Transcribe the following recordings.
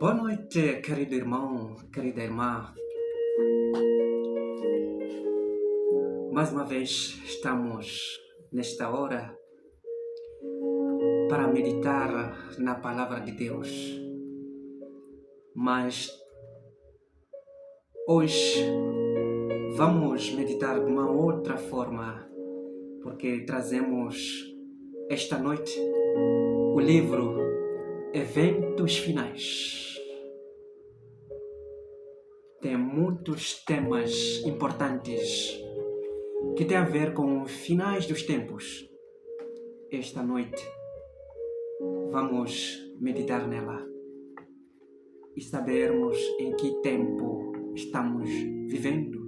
Boa noite, querido irmão, querida irmã. Mais uma vez estamos nesta hora para meditar na palavra de Deus. Mas hoje vamos meditar de uma outra forma, porque trazemos esta noite o livro Eventos Finais. Tem muitos temas importantes que têm a ver com os finais dos tempos. Esta noite vamos meditar nela e sabermos em que tempo estamos vivendo.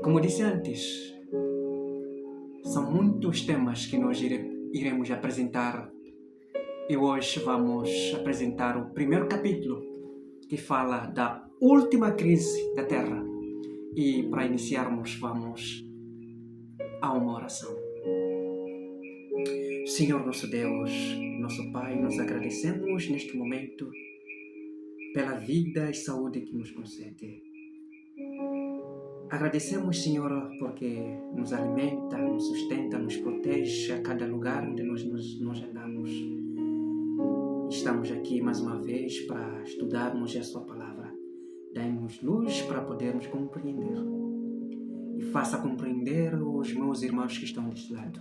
Como disse antes, são muitos temas que nós iremos apresentar e hoje vamos apresentar o primeiro capítulo, que fala da última crise da Terra. E para iniciarmos, vamos a uma oração. Senhor nosso Deus, nosso Pai, nós agradecemos neste momento pela vida e saúde que nos concede. Agradecemos, Senhor, porque nos alimenta, nos sustenta, nos protege a cada lugar onde nós andamos. Estamos aqui mais uma vez para estudarmos a Sua Palavra. Dai-nos luz para podermos compreender. E faça compreender os meus irmãos que estão deste lado.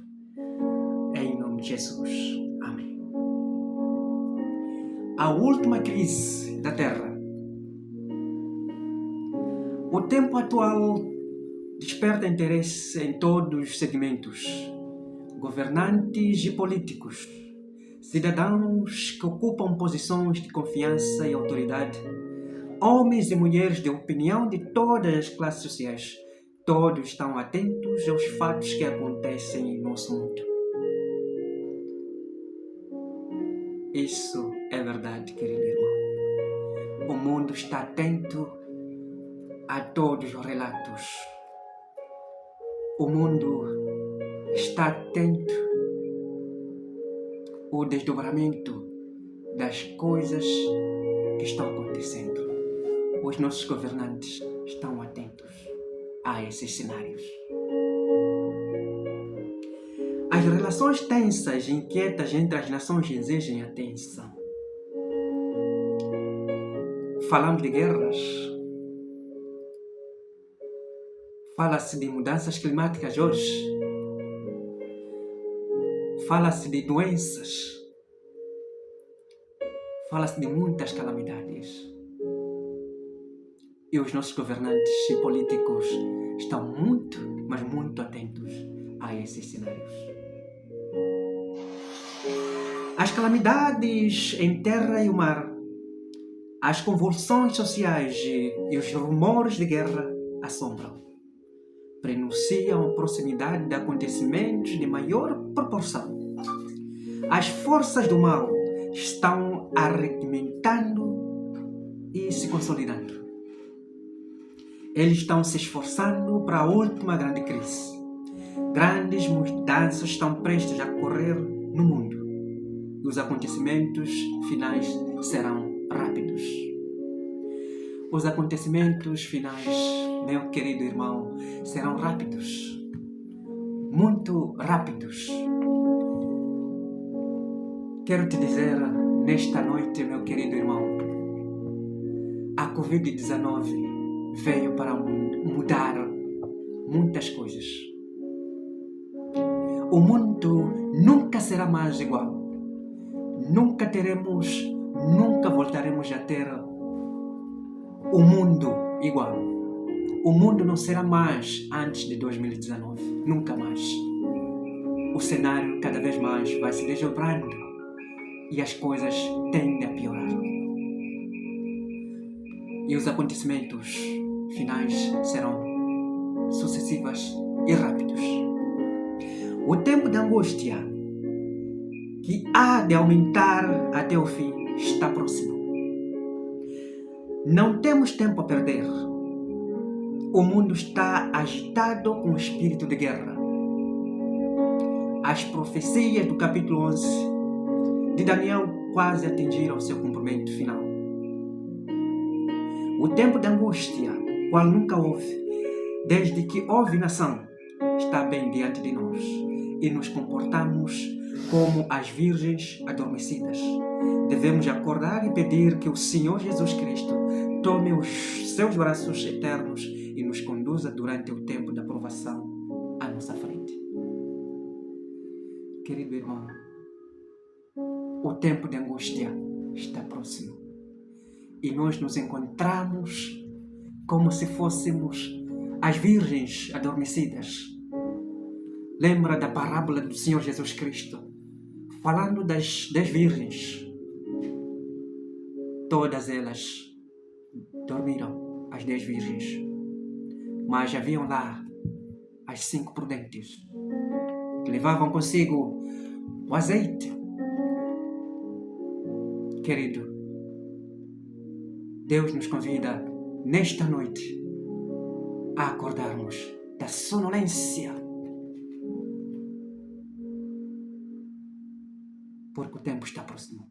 Em nome de Jesus. Amém. A última crise da Terra. O tempo atual desperta interesse em todos os segmentos. Governantes e políticos. Cidadãos que ocupam posições de confiança e autoridade, homens e mulheres de opinião de todas as classes sociais, todos estão atentos aos fatos que acontecem em nosso mundo. Isso é verdade, querido irmão. O mundo está atento a todos os relatos. O mundo está atento o desdobramento das coisas que estão acontecendo. Os nossos governantes estão atentos a esses cenários. As relações tensas e inquietas entre as nações exigem atenção. Falamos de guerras. Fala-se de mudanças climáticas hoje. Fala-se de doenças, fala-se de muitas calamidades. E os nossos governantes e políticos estão muito, mas muito atentos a esses cenários. As calamidades em terra e o mar, as convulsões sociais e os rumores de guerra assombram. Prenunciam a proximidade de acontecimentos de maior proporção. As forças do mal estão arregimentando e se consolidando. Eles estão se esforçando para a última grande crise. Grandes mudanças estão prestes a ocorrer no mundo. E os acontecimentos finais serão rápidos. Os acontecimentos finais, meu querido irmão, serão rápidos. Muito rápidos. Quero te dizer nesta noite, meu querido irmão, a Covid-19 veio para mudar muitas coisas. O mundo nunca será mais igual. Nunca voltaremos a ter o mundo igual. O mundo não será mais antes de 2019. Nunca mais. O cenário cada vez mais vai se desdobrando. E as coisas tendem a piorar. E os acontecimentos finais serão sucessivos e rápidos. O tempo de angústia, que há de aumentar até o fim, está próximo. Não temos tempo a perder. O mundo está agitado com o espírito de guerra. As profecias do capítulo 11 de Daniel quase atingiram seu cumprimento final. O tempo de angústia, qual nunca houve, desde que houve nação, está bem diante de nós e nos comportamos como as virgens adormecidas. Devemos acordar e pedir que o Senhor Jesus Cristo tome os seus braços eternos e nos conduza durante o tempo da provação à nossa frente. Querido irmão, o tempo de angústia está próximo e nós nos encontramos como se fôssemos as virgens adormecidas. Lembra da parábola do Senhor Jesus Cristo, falando das 10 virgens. Todas elas dormiram, as 10 virgens, mas haviam lá as 5 prudentes, que levavam consigo o azeite. Querido, Deus nos convida nesta noite a acordarmos da sonolência, porque o tempo está próximo.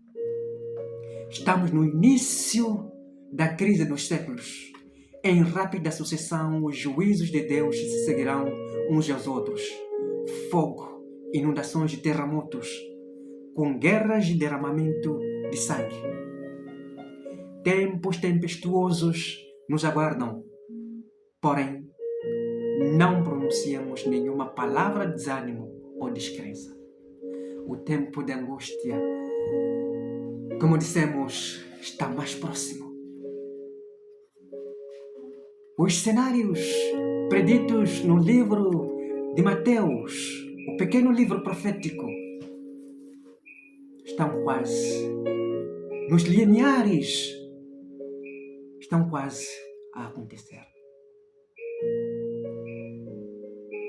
Estamos no início da crise dos séculos. Em rápida sucessão, os juízos de Deus se seguirão uns aos outros. Fogo, inundações e terremotos, com guerras e derramamento de sangue. Tempos tempestuosos nos aguardam, porém, não pronunciamos nenhuma palavra de desânimo ou descrença. O tempo de angústia, como dissemos, está mais próximo. Os cenários preditos no livro de Mateus, o pequeno livro profético, estão quase, nos limiares, estão quase a acontecer.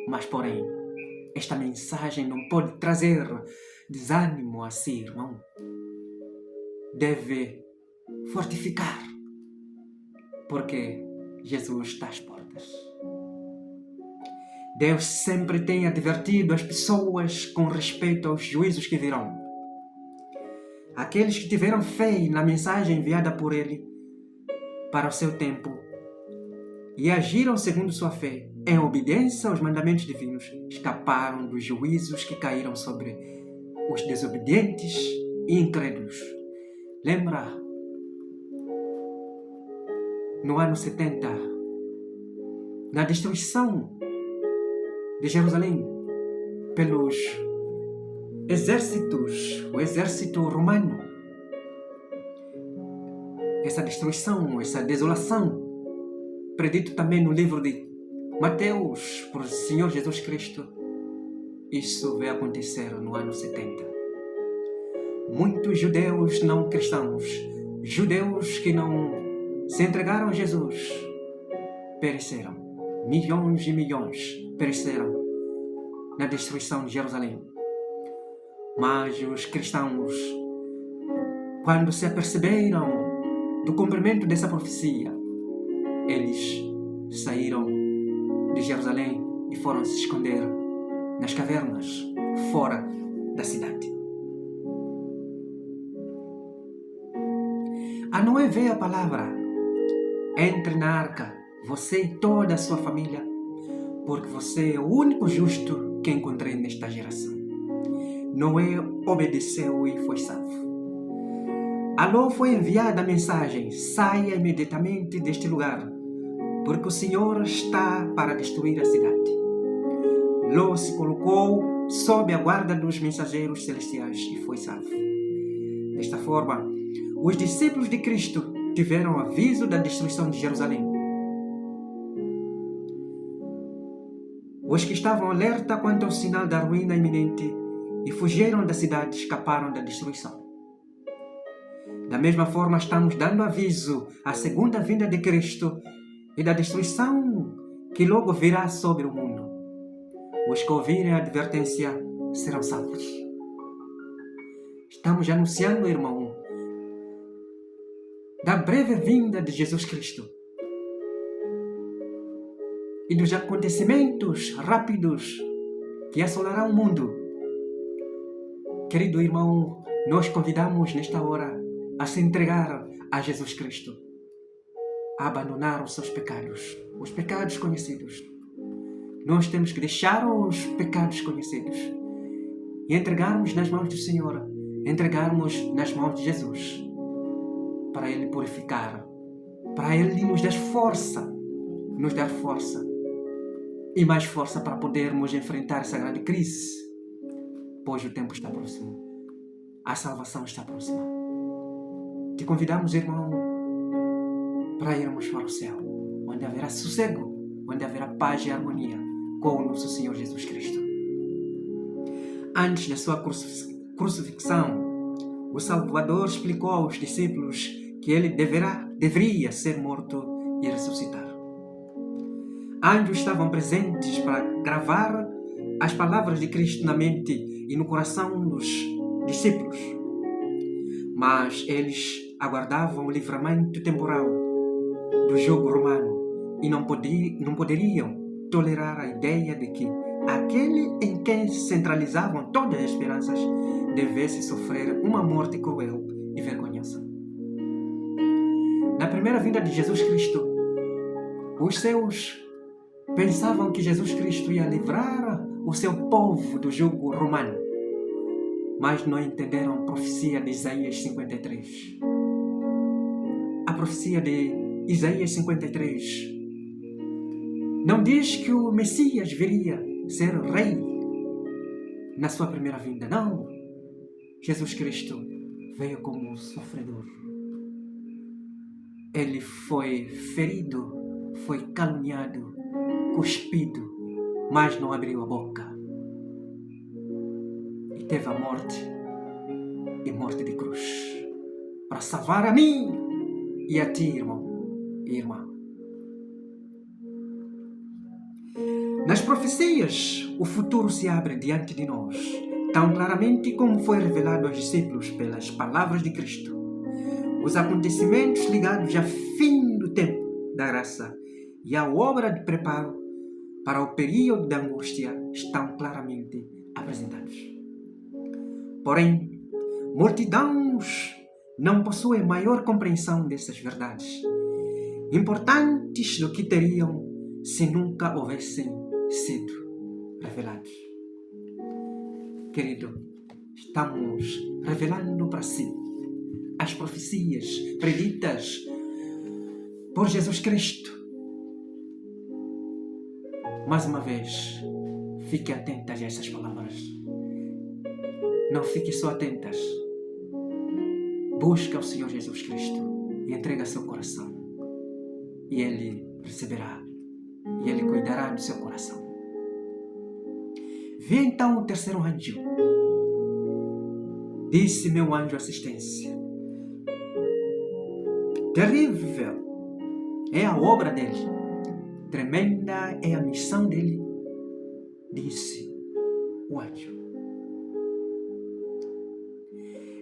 Mas, porém, esta mensagem não pode trazer desânimo a si, irmão. Deve fortificar, porque Jesus está às portas. Deus sempre tem advertido as pessoas com respeito aos juízos que virão. Aqueles que tiveram fé na mensagem enviada por Ele para o seu tempo e agiram segundo sua fé, em obediência aos mandamentos divinos, escaparam dos juízos que caíram sobre os desobedientes e incrédulos. Lembra, no ano 70, na destruição de Jerusalém pelos exércitos, o exército romano. Essa destruição, essa desolação, predito também no livro de Mateus por Senhor Jesus Cristo, isso vai acontecer no ano 70. Muitos judeus não cristãos, judeus que não se entregaram a Jesus, pereceram. Milhões e milhões pereceram na destruição de Jerusalém. Mas os cristãos, quando se aperceberam do cumprimento dessa profecia, eles saíram de Jerusalém e foram se esconder nas cavernas, fora da cidade. A Noé veio a palavra: entre na arca, você e toda a sua família, porque você é o único justo que encontrei nesta geração. Noé obedeceu e foi salvo. A Ló foi enviada a mensagem: saia imediatamente deste lugar, porque o Senhor está para destruir a cidade. Ló se colocou sob a guarda dos mensageiros celestiais e foi salvo. Desta forma, os discípulos de Cristo tiveram aviso da destruição de Jerusalém. Os que estavam alerta quanto ao sinal da ruína iminente e fugiram da cidade escaparam da destruição. Da mesma forma, estamos dando aviso à segunda vinda de Cristo e da destruição que logo virá sobre o mundo. Os que ouvirem a advertência serão salvos. Estamos anunciando, irmão, da breve vinda de Jesus Cristo e dos acontecimentos rápidos que assolarão o mundo. Querido irmão, nós convidamos nesta hora a se entregar a Jesus Cristo, a abandonar os seus pecados, os pecados conhecidos. Nós temos que deixar os pecados conhecidos e entregarmos nas mãos do Senhor, entregarmos nas mãos de Jesus, para Ele purificar, para Ele nos dar força e mais força para podermos enfrentar essa grande crise, pois o tempo está próximo, a salvação está próxima. Te convidamos, irmão, para irmos para o céu, onde haverá sossego, onde haverá paz e harmonia com o nosso Senhor Jesus Cristo. Antes da sua crucifixão, o Salvador explicou aos discípulos que ele deveria ser morto e ressuscitar. Anjos estavam presentes para gravar as palavras de Cristo na mente e no coração dos discípulos, mas eles aguardavam o livramento temporal do jugo romano e não poderiam tolerar a ideia de que aquele em quem se centralizavam todas as esperanças devesse sofrer uma morte cruel e vergonhosa. Na primeira vinda de Jesus Cristo, os seus pensavam que Jesus Cristo ia livrar o seu povo do jugo romano, mas não entenderam a profecia de Isaías 53. A profecia de Isaías 53 não diz que o Messias viria ser rei na sua primeira vinda. Não. Jesus Cristo veio como sofredor. Ele foi ferido, foi caluniado, cuspido, mas não abriu a boca. E teve a morte, e morte de cruz, para salvar a mim e a ti, irmão e irmã. Nas profecias, o futuro se abre diante de nós, tão claramente como foi revelado aos discípulos pelas palavras de Cristo. Os acontecimentos ligados ao fim do tempo da graça e à obra de preparo para o período da angústia estão claramente apresentados. Porém, multidões não possuem maior compreensão dessas verdades, importantes do que teriam se nunca houvessem sido revelados. Querido, estamos revelando para si as profecias preditas por Jesus Cristo. Mais uma vez, fique atentas a essas palavras. Não fique só atentas. Busca o Senhor Jesus Cristo e entrega seu coração. E Ele receberá. E Ele cuidará do seu coração. Vi então o terceiro anjo. Disse meu anjo assistência: terrível é a obra dele, tremenda é a missão dele, disse o anjo.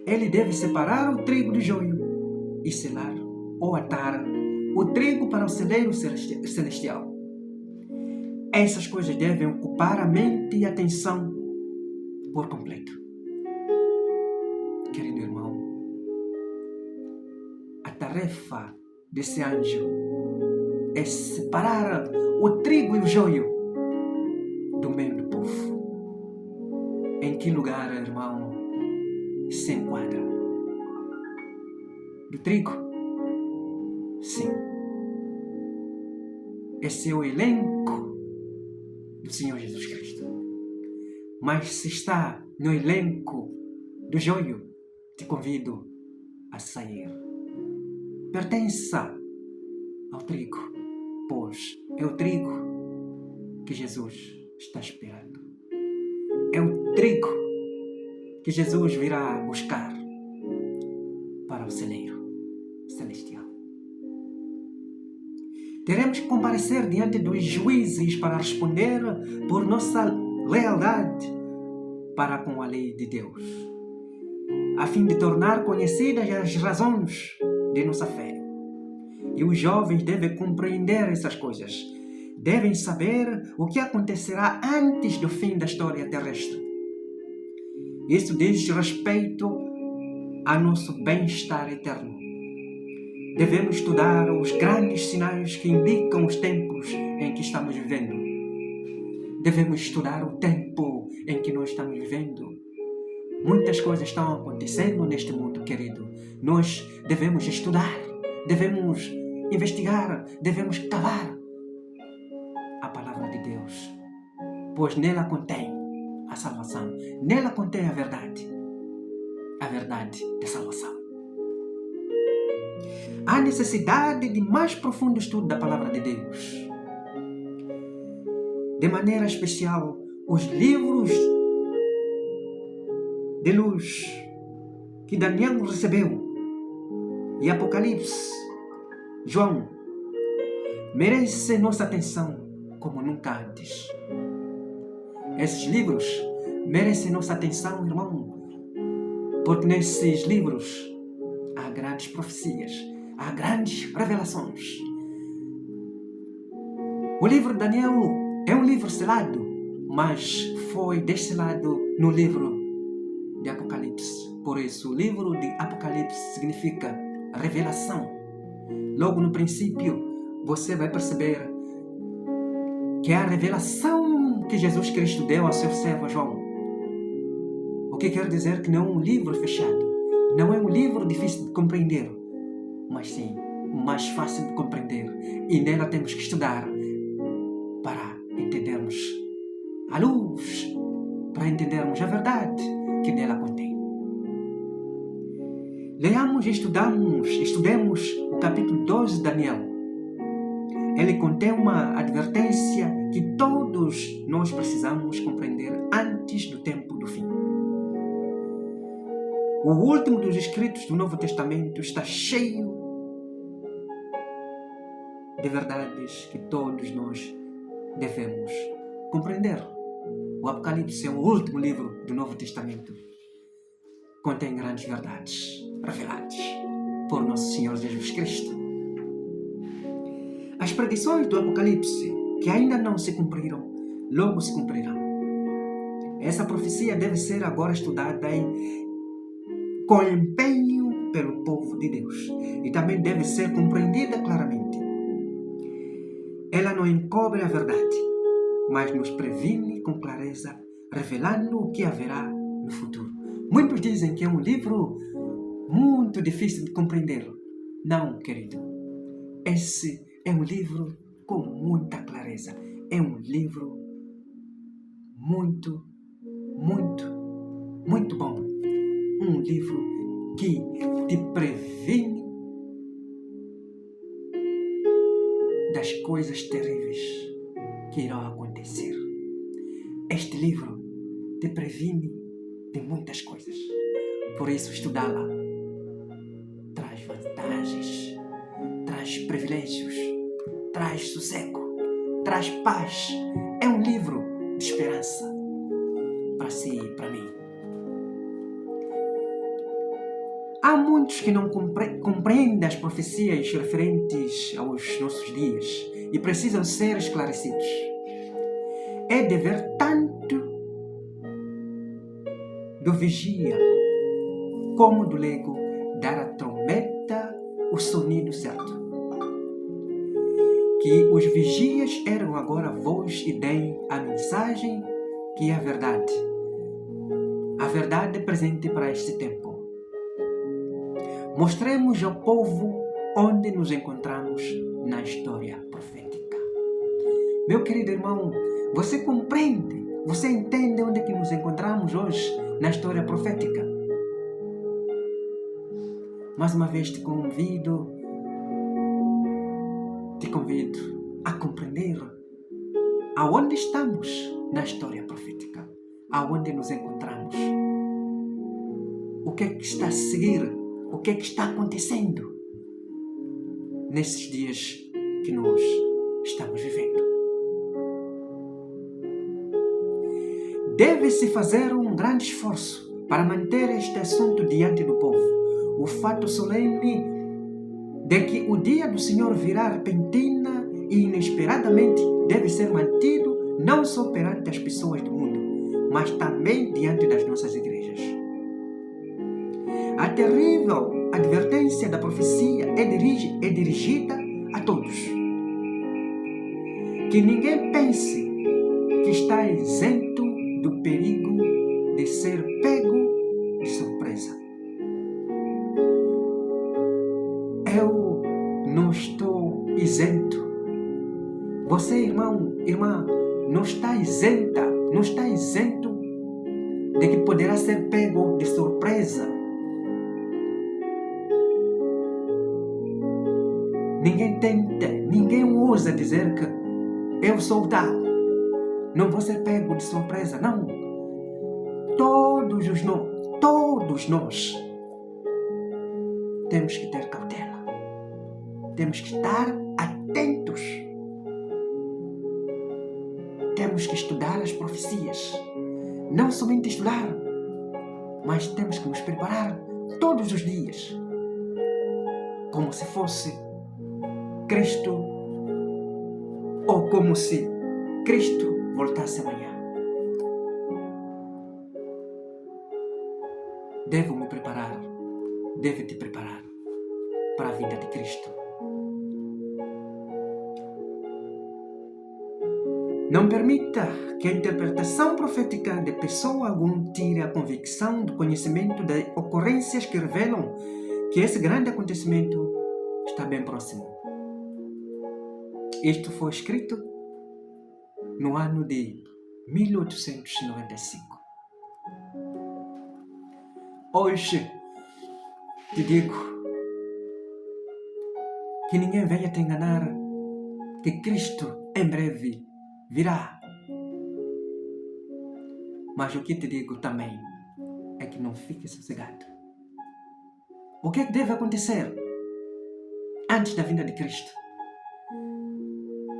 Ele deve separar o trigo do joio e selar ou atar o trigo para o celeiro celestial. Essas coisas devem ocupar a mente e a atenção por completo. Querido irmão, a tarefa desse anjo é separar o trigo e o joio do meio do povo. Em que lugar, irmão, se enquadra? Do trigo? Sim. Esse é o elenco do Senhor Jesus Cristo. Mas se está no elenco do joio, te convido a sair. Pertença ao trigo, pois é o trigo que Jesus está esperando. É o trigo que Jesus virá buscar para o celeiro celestial. Teremos que comparecer diante dos juízes para responder por nossa lealdade para com a lei de Deus, a fim de tornar conhecidas as razões de nossa fé. E os jovens devem compreender essas coisas, devem saber o que acontecerá antes do fim da história terrestre. Isso diz respeito a nosso bem-estar eterno. Devemos estudar os grandes sinais que indicam os tempos em que estamos vivendo. Devemos estudar o tempo em que nós estamos vivendo. Muitas coisas estão acontecendo neste mundo, querido. Nós devemos estudar, devemos investigar, devemos cavar a palavra de Deus, pois nela contém a salvação, nela contém a verdade da salvação. Há necessidade de mais profundo estudo da palavra de Deus. De maneira especial, os livros de luz que Daniel recebeu e Apocalipse, João, merecem nossa atenção como nunca antes. Esses livros merecem nossa atenção, irmão, porque nesses livros há grandes profecias, há grandes revelações. O livro de Daniel é um livro selado, mas foi desselado no livro de Apocalipse. Por isso, o livro de Apocalipse significa revelação. Logo no princípio, você vai perceber que é a revelação que Jesus Cristo deu ao seu servo João. O que quer dizer que não é um livro fechado, não é um livro difícil de compreender, mas sim mais fácil de compreender. E nela temos que estudar para entendermos a luz, para entendermos a verdade que nela contém. Leamos e estudemos o capítulo 12 de Daniel. Ele contém uma advertência que todos nós precisamos compreender antes do tempo do fim. O último dos escritos do Novo Testamento está cheio de verdades que todos nós devemos compreender. O Apocalipse é o último livro do Novo Testamento. Contém grandes verdades reveladas por nosso Senhor Jesus Cristo. As predições do Apocalipse, que ainda não se cumpriram, logo se cumprirão. Essa profecia deve ser agora estudada com empenho pelo povo de Deus e também deve ser compreendida claramente. Ela não encobre a verdade, mas nos previne com clareza, revelando o que haverá no futuro. Muitos dizem que é um livro muito difícil de compreender. Não, querido. Esse é um livro com muita clareza. É um livro muito, muito, muito bom. Um livro que te previne das coisas terríveis que irão acontecer. Este livro te previne de muitas coisas. Por isso, estudá-la traz vantagens, traz privilégios, traz sossego, traz paz. É um livro de esperança para si e para mim. Há muitos que não compreendem as profecias referentes aos nossos dias e precisam ser esclarecidos. É dever tanto do vigia como do leigo dar à trombeta o sonido certo. Que os vigias ergam agora a voz e deem a mensagem que é a verdade. A verdade é presente para este tempo. Mostremos ao povo onde nos encontramos na história profética. Meu querido irmão, você compreende, você entende onde que nos encontramos hoje na história profética? Mais uma vez te convido a compreender aonde estamos na história profética, aonde nos encontramos, o que é que está a seguir, o que é que está acontecendo nesses dias que nós estamos vivendo. Deve-se fazer um grande esforço para manter este assunto diante do povo. O fato solene de que o dia do Senhor virá repentina e inesperadamente deve ser mantido não só perante as pessoas do mundo, mas também diante das nossas igrejas. A terrível advertência da profecia é dirigida a todos. Que ninguém pense que está isento do perigo de ser pego de surpresa. Eu não estou isento. Você, irmão, irmã, não está isento de que poderá ser pego de surpresa. Ninguém ousa dizer que eu sou tal, não vou ser pego de surpresa, não. Todos nós temos que ter cautela, temos que estar atentos, temos que estudar as profecias, não somente estudar, mas temos que nos preparar todos os dias, como se fosse Cristo, ou como se Cristo voltasse amanhã. Devo me preparar, devo te preparar para a vinda de Cristo. Não permita que a interpretação profética de pessoa alguma tire a convicção do conhecimento de ocorrências que revelam que esse grande acontecimento está bem próximo. Isto foi escrito no ano de 1895. Hoje te digo que ninguém venha te enganar, que Cristo em breve virá. Mas o que te digo também é que não fique sossegado. O que é que deve acontecer antes da vinda de Cristo?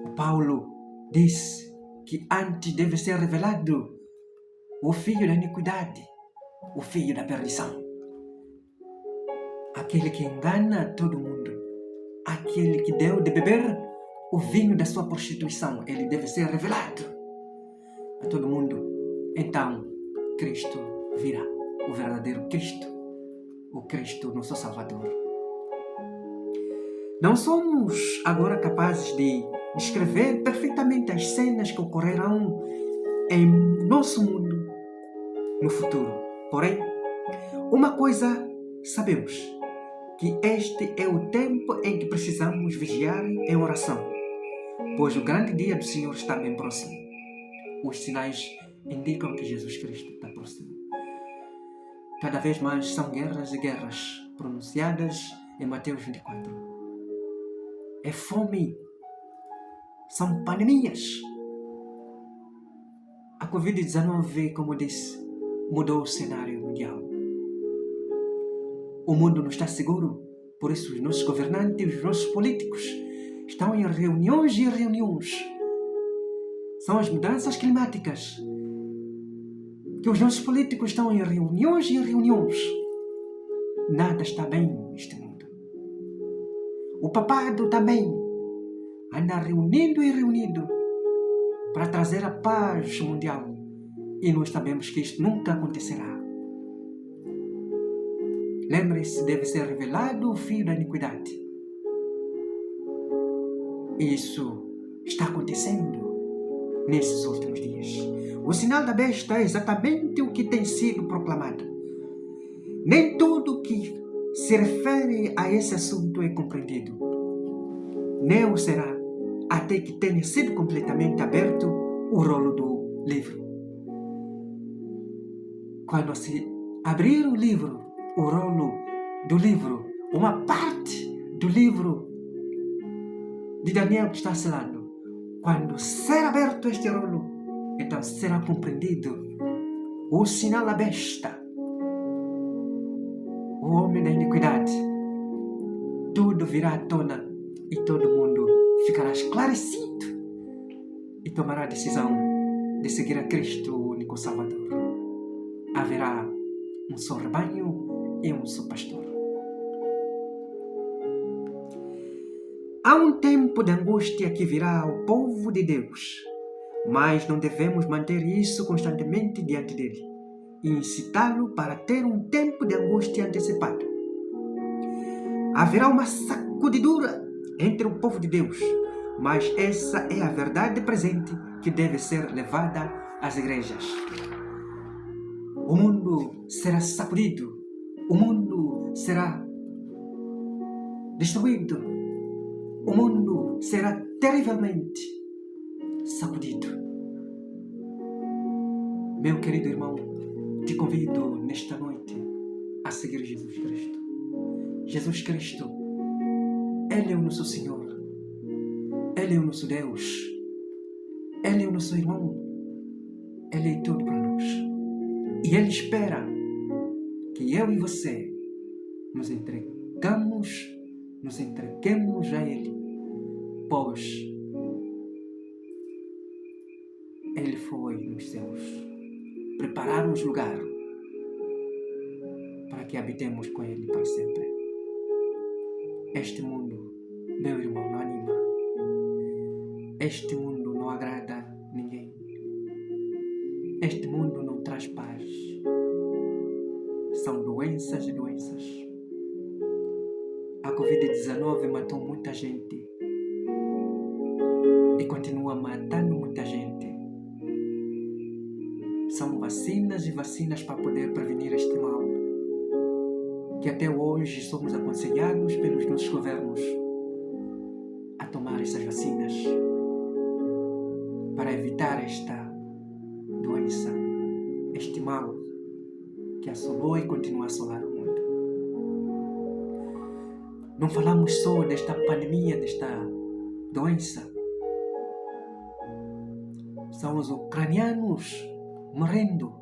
O Paulo disse que antes deve ser revelado o filho da iniquidade, o filho da perdição. Aquele que engana todo mundo, aquele que deu de beber o vinho da sua prostituição, ele deve ser revelado a todo mundo. Então, Cristo virá, o verdadeiro Cristo, o Cristo nosso Salvador. Não somos agora capazes de descrever perfeitamente as cenas que ocorrerão em nosso mundo no futuro. Porém, uma coisa sabemos, que este é o tempo em que precisamos vigiar em oração, pois o grande dia do Senhor está bem próximo. Os sinais indicam que Jesus Cristo está próximo. Cada vez mais são guerras e guerras pronunciadas em Mateus 24. É fome, são pandemias. A Covid-19, como disse, mudou o cenário mundial. O mundo não está seguro, por isso os nossos governantes, os nossos políticos estão em reuniões e reuniões. São as mudanças climáticas que os nossos políticos estão em reuniões e reuniões. Nada está bem neste mundo. O papado também anda reunido e reunido para trazer a paz mundial. E nós sabemos que isto nunca acontecerá. Lembre-se, deve ser revelado o filho da iniquidade. Isso está acontecendo nesses últimos dias. O sinal da besta é exatamente o que tem sido proclamado. Nem tudo que se refere a esse assunto é compreendido. Nem o será até que tenha sido completamente aberto o rolo do livro. Quando se abrir o livro, o rolo do livro, uma parte do livro de Daniel que está selado, quando ser aberto este rolo, então será compreendido o sinal da besta, o homem da iniquidade. Tudo virá à tona e todo mundo ficará esclarecido e tomará a decisão de seguir a Cristo, o único Salvador. Haverá um só rebanho e um só pastor. Há um tempo de angústia que virá ao povo de Deus, mas não devemos manter isso constantemente diante dele. e incitá-lo para ter um tempo de angústia antecipado. Haverá uma sacudidura entre o povo de Deus, mas essa é a verdade presente que deve ser levada às igrejas. O mundo será sacudido, o mundo será destruído, o mundo será terrivelmente sacudido. Meu querido irmão, te convido nesta noite a seguir Jesus Cristo. Jesus Cristo, Ele é o nosso Senhor, Ele é o nosso Deus, Ele é o nosso irmão, Ele é tudo para nós. E Ele espera que eu e você nos entreguemos a Ele, pois Ele foi nos céus preparar um lugar para que habitemos com Ele para sempre. Este mundo, meu irmão, não anima. Este mundo não agrada ninguém. Este mundo não traz paz. São doenças e doenças. A Covid-19 matou muita gente e continua matando muita gente. São vacinas e vacinas para poder prevenir este mal, que até hoje somos aconselhados pelos nossos governos a tomar essas vacinas para evitar esta doença, este mal que assolou e continua a assolar o mundo. Não falamos só desta pandemia, desta doença. São os ucranianos morrendo.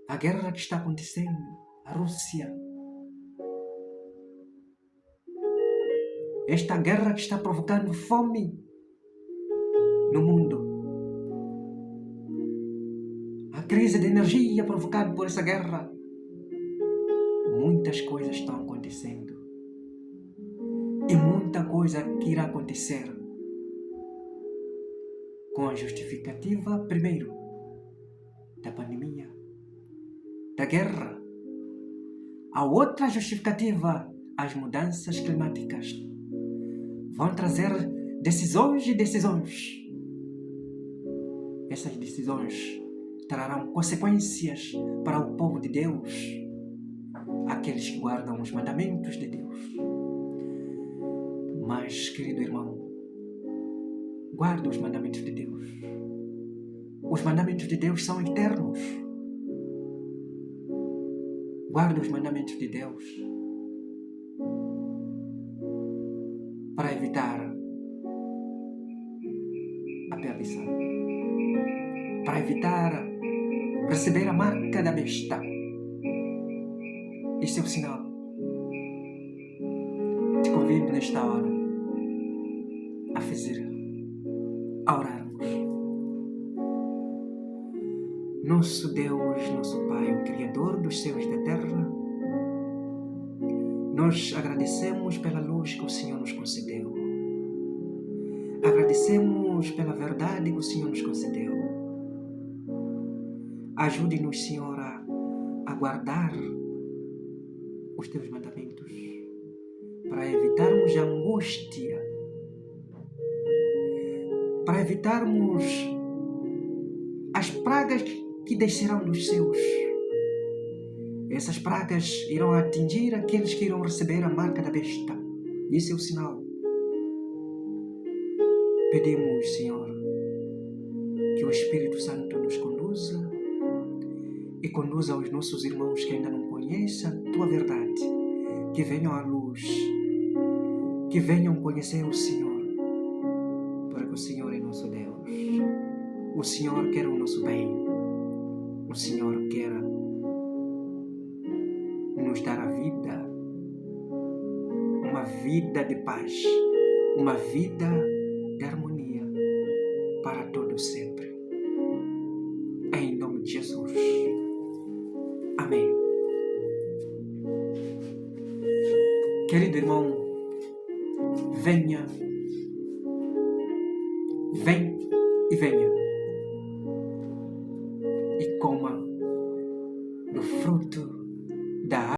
A guerra que está acontecendo, a Rússia. Esta guerra que está provocando fome no mundo. A crise de energia provocada por essa guerra. Muitas coisas estão acontecendo. E muita coisa que irá acontecer. Com a justificativa, primeiro, da pandemia, da guerra. A outra justificativa, as mudanças climáticas, vão trazer decisões e decisões. Essas decisões trarão consequências para o povo de Deus, aqueles que guardam os mandamentos de Deus. Mas, querido irmão, guarda os mandamentos de Deus. Os mandamentos de Deus são eternos. Guarda os mandamentos de Deus para evitar a perdição, para evitar receber a marca da besta. Esse é o sinal. Te convido nesta hora a fazer, a orarmos. Nosso Deus, nosso Pai, o Criador dos céus e da terra, nós agradecemos pela luz que o Senhor nos concedeu. Agradecemos pela verdade que o Senhor nos concedeu. Ajude-nos, Senhor, a guardar os teus mandamentos para evitarmos a angústia, para evitarmos as pragas que descerão dos céus. Essas pragas irão atingir aqueles que irão receber a marca da besta. Esse é o sinal. Pedimos, Senhor, que o Espírito Santo nos conduza e conduza aos nossos irmãos que ainda não conhecem a Tua verdade, que venham à luz, que venham conhecer o Senhor, porque o Senhor é nosso Deus. O Senhor quer o nosso bem. O Senhor quer nos dar a vida, uma vida de paz, uma vida de harmonia para todos sempre. Em nome de Jesus. Amém. Querido irmão, venha, vem e venha. E da